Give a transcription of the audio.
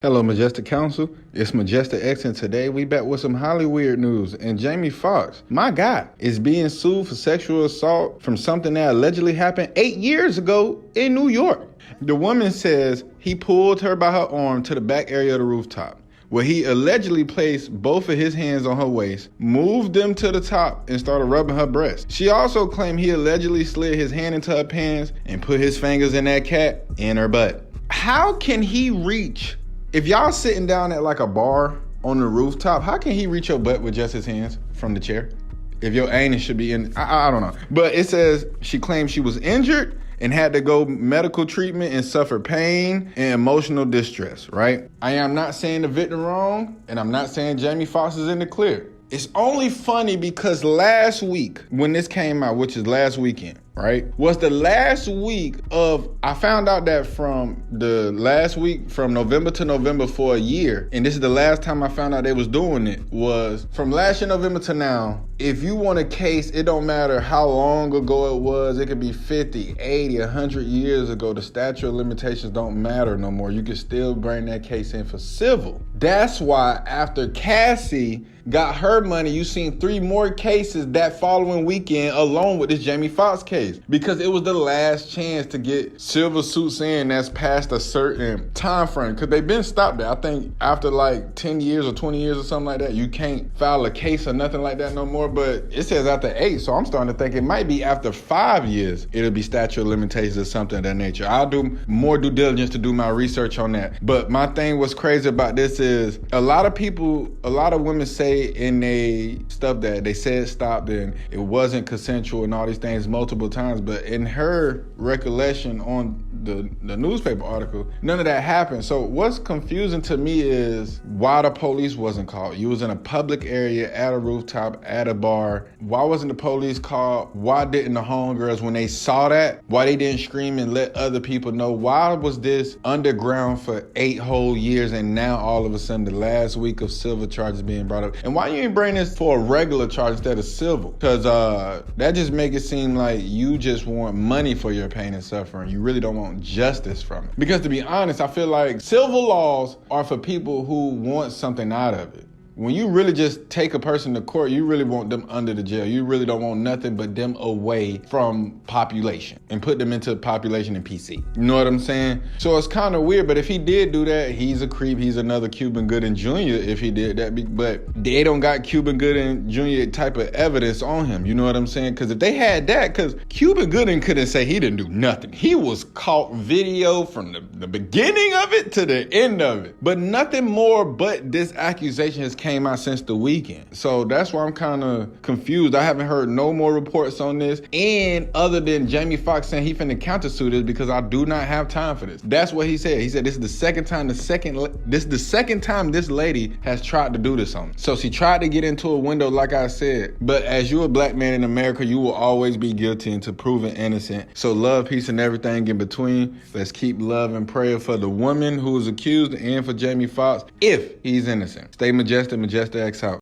Hello, Majestic Council. It's Majestic X, and today we back with some Hollywood news. And Jamie Foxx, my guy, is being sued for sexual assault from something that allegedly happened 8 years ago in New York. The woman says he pulled her by her arm to the back area of the rooftop, where he allegedly placed both of his hands on her waist, moved them to the top, and started rubbing her breast. She also claimed he allegedly slid his hand into her pants and put his fingers in that cat in her butt. How can he reach? If y'all sitting down at like a bar on the rooftop, how can he reach your butt with just his hands from the chair? If your anus should be in, I don't know. But it says she claimed she was injured and had to go medical treatment and suffer pain and emotional distress, right? I am not saying the victim wrong, and I'm not saying Jamie Foxx is in the clear. It's only funny because last week, when this came out, which is last weekend, right, was the last week of, I found out that from the last week, from November to November for a year, and this is the last time I found out they was doing it, was from last year November to now. If you want a case, it don't matter how long ago it was. It could be 50, 80, 100 years ago. The statute of limitations don't matter no more. You can still bring that case in for civil. That's why after Cassie got her money, you seen 3 more cases that following weekend along with this Jamie Foxx case, because it was the last chance to get civil suits in that's past a certain time frame, because they've been stopped there. I think after like 10 years or 20 years or something like that, you can't file a case or nothing like that no more. But it says after 8, so I'm starting to think it might be after 5 years it'll be statute of limitations or something of that nature. I'll do more due diligence to do my research on that. But my thing, what's crazy about this is a lot of women say in they stuff that they said stopped and it wasn't consensual and all these things multiple times, but in her recollection on the newspaper article, none of that happened. So what's confusing to me is why the police wasn't called. You was in a public area at a rooftop at a bar. Why wasn't the police called? Why didn't the homegirls, when they saw that, why they didn't scream and let other people know? Why was this underground for 8 whole years and now all of a sudden the last week of civil charges being brought up? And why you ain't bring this for a regular charge instead of civil? Because that just make it seem like you just want money for your pain and suffering. You really don't want justice from it. Because to be honest, I feel like civil laws are for people who want something out of it. When you really just take a person to court, you really want them under the jail. You really don't want nothing but them away from population and put them into population and PC. You know what I'm saying? So it's kind of weird, but if he did do that, he's a creep. He's another Cuban Gooding Jr. if he did that. But they don't got Cuban Gooding Jr. type of evidence on him. You know what I'm saying? Because if they had that, because Cuban Gooding couldn't say he didn't do nothing. He was caught video from the beginning of it to the end of it. But nothing more but this accusation has came out since the weekend. So that's why I'm kind of confused. I haven't heard no more reports on this. And other than Jamie Foxx saying he finna countersue this because I do not have time for this. That's what he said. He said this is the second time this lady has tried to do this on me. So she tried to get into a window, like I said. But as you're a black man in America, you will always be guilty until proven innocent. So love, peace, and everything in between. Let's keep love and prayer for the woman who is accused and for Jamie Foxx if he's innocent. Stay majestic. Majestic X out.